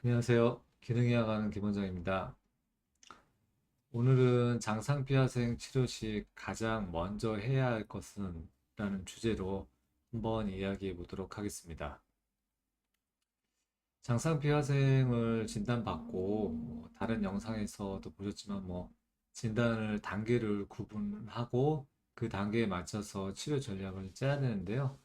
안녕하세요. 기능의학하는 김원장입니다. 오늘은 장상피하생 치료 시 가장 먼저 해야 할 것은 라는 주제로 한번 이야기해 보도록 하겠습니다. 장상피하생을 진단받고 다른 영상에서도 보셨지만 진단을 단계를 구분하고 그 단계에 맞춰서 치료 전략을 짜야 되는데요.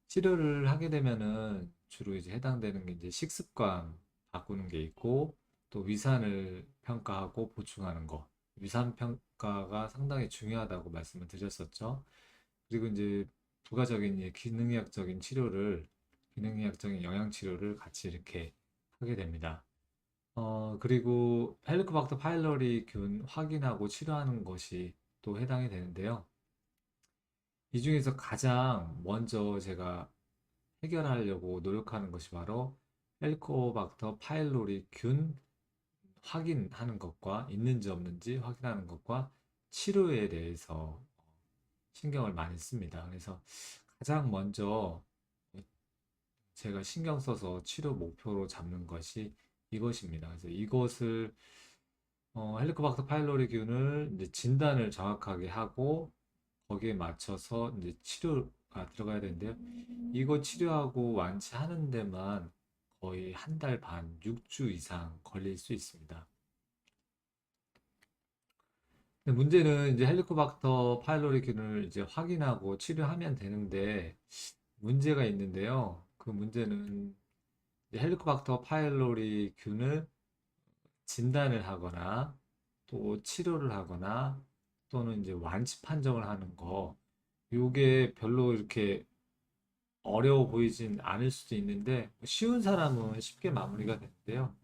치료를 하게 되면은 주로 이제 해당되는 게 이제 식습관 바꾸는 게 있고 또 위산을 평가하고 보충하는 거. 위산 평가가 상당히 중요하다고 말씀을 드렸었죠. 그리고 이제 부가적인 기능의학적인 치료를 기능의학적인 영양 치료를 같이 이렇게 하게 됩니다. 그리고 헬리코박터 파일로리 균 확인하고 치료하는 것이 또 해당이 되는데요. 이 중에서 가장 먼저 제가 해결하려고 노력하는 것이 바로 헬리코박터 파일로리 균 확인하는 것과 있는지 없는지 확인하는 것과 치료에 대해서 신경을 많이 씁니다. 그래서 가장 먼저 제가 신경 써서 치료 목표로 잡는 것이 이것입니다. 그래서 이것을 헬리코박터 파일로리균을 이제 진단을 정확하게 하고 거기에 맞춰서 이제 치료가 들어가야 되는데요. 이거 치료하고 완치하는 데만 거의 한 달 반, 6주 이상 걸릴 수 있습니다. 근데 문제는 이제 헬리코박터 파일로리균을 이제 확인하고 치료하면 되는데 문제가 있는데요. 그 문제는 이제 헬리코박터 파일로리균을 진단을 하거나 또 치료를 하거나 또는 이제 완치 판정을 하는 거 요게 별로 이렇게 어려워 보이진 않을 수도 있는데 쉬운 사람은 쉽게 마무리가 되는데요.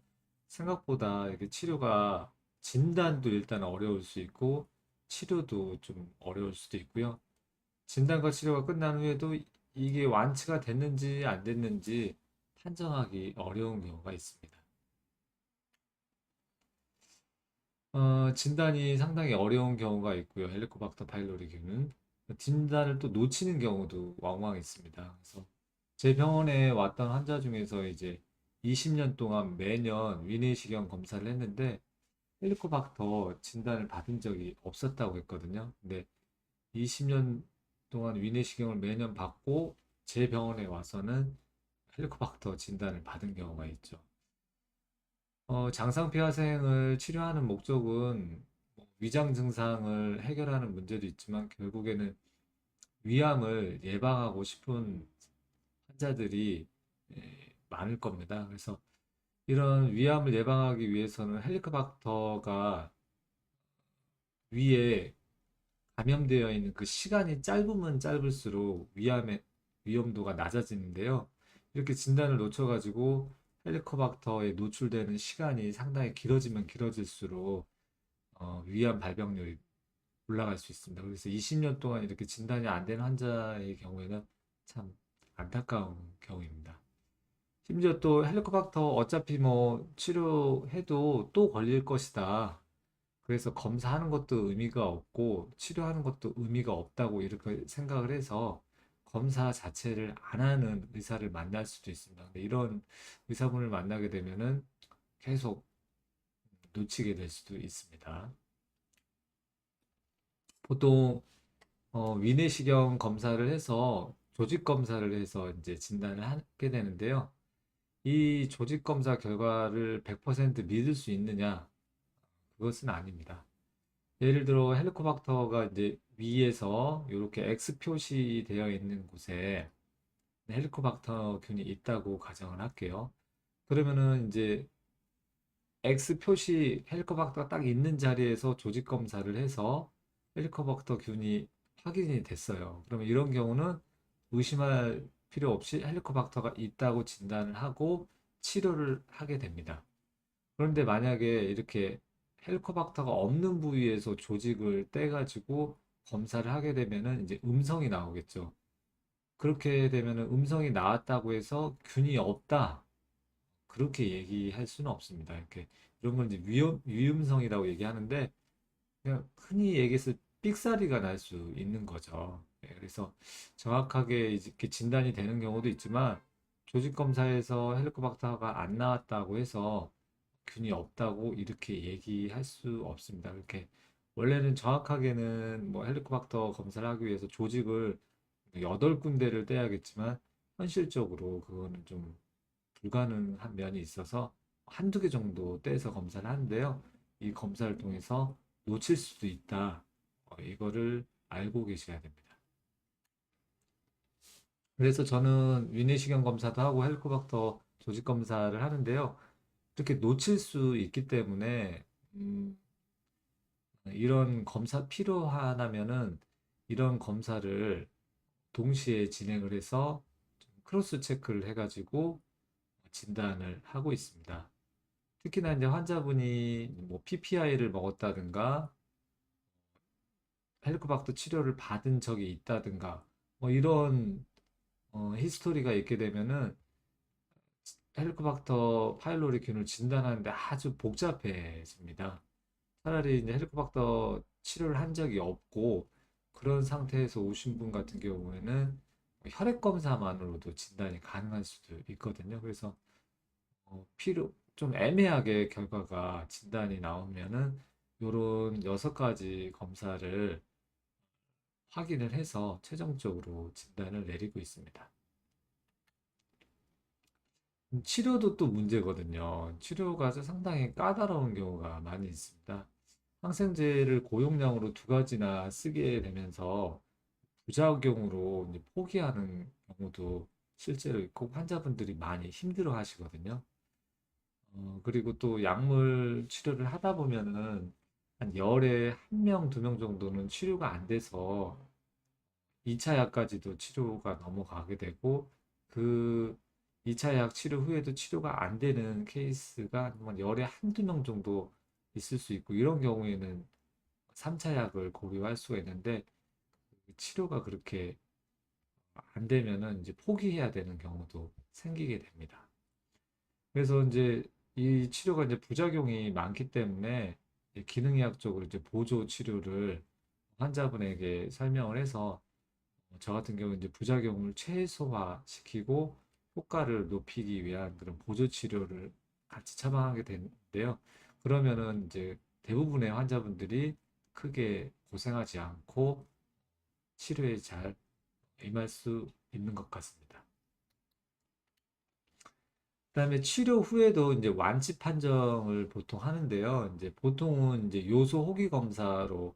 생각보다 이게 치료가 진단도 일단 어려울 수 있고 치료도 좀 어려울 수도 있고요. 진단과 치료가 끝난 후에도 이게 완치가 됐는지 안 됐는지 판정하기 어려운 경우가 있습니다. 진단이 상당히 어려운 경우가 있고요. 헬리코박터 파일로리균은 진단을 또 놓치는 경우도 왕왕 있습니다. 그래서 제 병원에 왔던 환자 중에서 이제 20년 동안 매년 위내시경 검사를 했는데 헬리코박터 진단을 받은 적이 없었다고 했거든요. 근데 20년 동안 위내시경을 매년 받고 제 병원에 와서는 헬리코박터 진단을 받은 경우가 있죠. 장상피하생을 치료하는 목적은 위장 증상을 해결하는 문제도 있지만 결국에는 위암을 예방하고 싶은 환자들이 많을 겁니다. 그래서 이런 위암을 예방하기 위해서는 헬리코박터가 위에 감염되어 있는 그 시간이 짧으면 짧을수록 위암의 위험도가 낮아지는데요. 이렇게 진단을 놓쳐가지고 헬리코박터에 노출되는 시간이 상당히 길어지면 길어질수록 위암 발병률이 올라갈 수 있습니다. 그래서 20년 동안 이렇게 진단이 안 된 환자의 경우에는 참 안타까운 경우입니다. 심지어 또 헬리코박터 어차피 치료해도 또 걸릴 것이다. 그래서 검사하는 것도 의미가 없고 치료하는 것도 의미가 없다고 이렇게 생각을 해서 검사 자체를 안 하는 의사를 만날 수도 있습니다. 근데 이런 의사분을 만나게 되면은 계속 놓치게 될 수도 있습니다. 보통 위내시경 검사를 해서 조직 검사를 해서 이제 진단을 하게 되는데요. 이 조직 검사 결과를 100% 믿을 수 있느냐? 그것은 아닙니다. 예를 들어 헬리코박터가 이제 위에서 이렇게 X 표시되어 있는 곳에 헬리코박터균이 있다고 가정을 할게요. 그러면은 이제 X 표시 헬리코박터가 딱 있는 자리에서 조직 검사를 해서 헬리코박터균이 확인이 됐어요. 그러면 이런 경우는 의심할 필요 없이 헬리코박터가 있다고 진단을 하고 치료를 하게 됩니다. 그런데 만약에 이렇게 헬리코박터가 없는 부위에서 조직을 떼가지고 검사를 하게 되면은 이제 음성이 나오겠죠. 그렇게 되면은 음성이 나왔다고 해서 균이 없다. 그렇게 얘기할 수는 없습니다. 이렇게 이런 걸 이제 위음성이라고 얘기하는데 그냥 흔히 얘기해서 삑사리가 날 수 있는 거죠. 그래서 정확하게 이렇게 진단이 되는 경우도 있지만 조직 검사에서 헬리코박터가 안 나왔다고 해서 균이 없다고 이렇게 얘기할 수 없습니다. 이렇게 원래는 정확하게는 뭐 헬리코박터 검사를 하기 위해서 조직을 8군데를 떼야겠지만 현실적으로 그거는 좀 불가능한 면이 있어서 한두 개 정도 떼서 검사를 하는데요. 이 검사를 통해서 놓칠 수도 있다. 이거를 알고 계셔야 됩니다. 그래서 저는 위내시경 검사도 하고 헬리코박터 조직 검사를 하는데요. 이렇게 놓칠 수 있기 때문에 이런 검사 필요하다면은 이런 검사를 동시에 진행을 해서 좀 크로스 체크를 해가지고 진단을 하고 있습니다. 특히나 이제 환자분이 뭐 PPI를 먹었다든가 헬리코박터 치료를 받은 적이 있다든가 뭐 이런 히스토리가 있게 되면은 헬리코박터 파일로리균을 진단하는데 아주 복잡해집니다. 차라리 이제 헬리코박터 치료를 한 적이 없고 그런 상태에서 오신 분 같은 경우에는 혈액 검사만으로도 진단이 가능할 수도 있거든요. 그래서 필요 좀 애매하게 결과가 진단이 나오면은 요런 6가지 검사를 확인을 해서 최종적으로 진단을 내리고 있습니다. 치료도 또 문제거든요. 치료가 상당히 까다로운 경우가 많이 있습니다. 항생제를 고용량으로 2가지나 쓰게 되면서 부작용으로 이제 포기하는 경우도 실제로 있고 환자분들이 많이 힘들어 하시거든요. 그리고 또 약물 치료를 하다 보면은 한 열에 1명, 2명 정도는 치료가 안 돼서 2차 약까지도 치료가 넘어가게 되고 그 2차 약 치료 후에도 치료가 안 되는 케이스가 한 열에 한두 명 정도 있을 수 있고 이런 경우에는 3차 약을 고려할 수가 있는데 치료가 그렇게 안 되면은 이제 포기해야 되는 경우도 생기게 됩니다. 그래서 이제 이 치료가 이제 부작용이 많기 때문에 기능의학적으로 이제 보조 치료를 환자분에게 설명을 해서 저 같은 경우는 이제 부작용을 최소화시키고 효과를 높이기 위한 그런 보조 치료를 같이 처방하게 되는데요. 그러면은 이제 대부분의 환자분들이 크게 고생하지 않고 치료에 잘 임할 수 있는 것 같습니다. 그다음에 치료 후에도 이제 완치 판정을 보통 하는데요. 이제 보통은 이제 요소 호기 검사로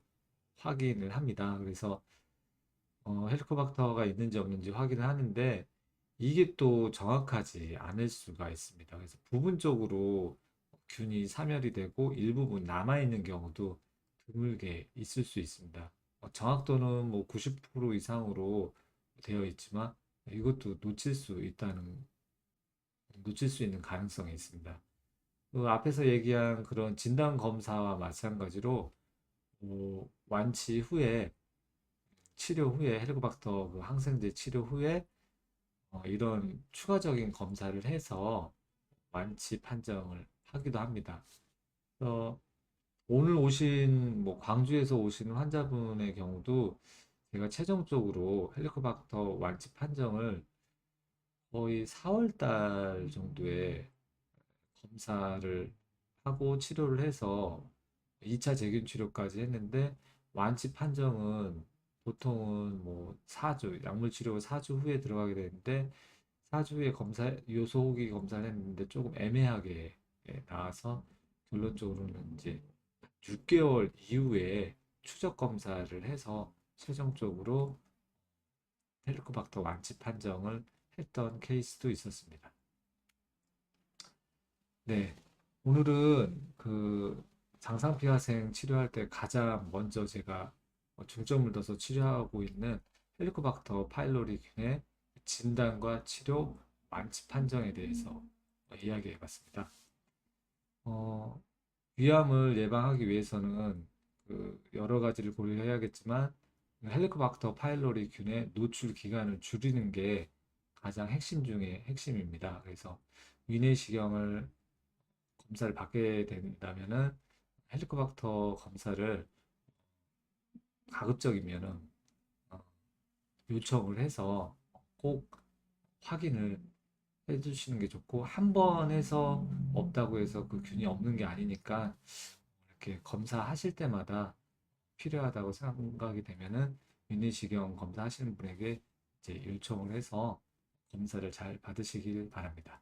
확인을 합니다. 그래서 헬리코박터가 있는지 없는지 확인을 하는데 이게 또 정확하지 않을 수가 있습니다. 그래서 부분적으로 균이 사멸이 되고 일부분 남아있는 경우도 드물게 있을 수 있습니다. 정확도는 뭐 90% 이상으로 되어 있지만 이것도 놓칠 수 있는 가능성이 있습니다. 그 앞에서 얘기한 그런 진단 검사와 마찬가지로 완치 후에 치료 후에 헬리코박터 그 항생제 치료 후에 이런 추가적인 검사를 해서 완치 판정을 하기도 합니다. 그래서 오늘 오신 뭐 광주에서 오신 환자분의 경우도 제가 최종적으로 헬리코박터 완치 판정을 거의 4월 달 정도에 검사를 하고 치료를 해서 2차 재균 치료까지 했는데 완치 판정은 보통은 뭐 4주, 약물 치료 4주 후에 들어가게 되는데 4주 후에 요소 호기 검사를 했는데 조금 애매하게 나와서 결론적으로는 이제 6개월 이후에 추적 검사를 해서 최종적으로 헬리코박터 완치 판정을 했던 케이스도 있었습니다. 네. 오늘은 그 장상피하생 치료할 때 가장 먼저 제가 중점을 둬서 치료하고 있는 헬리코박터 파일로리균의 진단과 치료, 완치 판정에 대해서 이야기해 봤습니다. 어, 위암을 예방하기 위해서는 그 여러 가지를 고려해야겠지만 헬리코박터 파일로리균의 노출 기간을 줄이는 게 가장 핵심 중에 핵심입니다. 그래서 위내시경을 검사를 받게 된다면은 헬리코박터 검사를 가급적이면은 어, 요청을 해서 꼭 확인을 해주시는 게 좋고, 한 번 해서 없다고 해서 그 균이 없는 게 아니니까 이렇게 검사하실 때마다 필요하다고 생각이 되면은 윤리시경 검사하시는 분에게 이제 요청을 해서 검사를 잘 받으시길 바랍니다.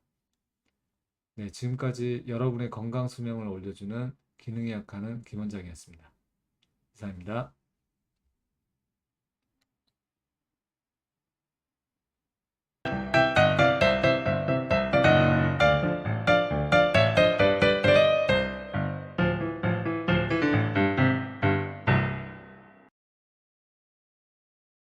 네, 지금까지 여러분의 건강 수명을 올려주는 기능의학과는 김원장이었습니다. 이상입니다.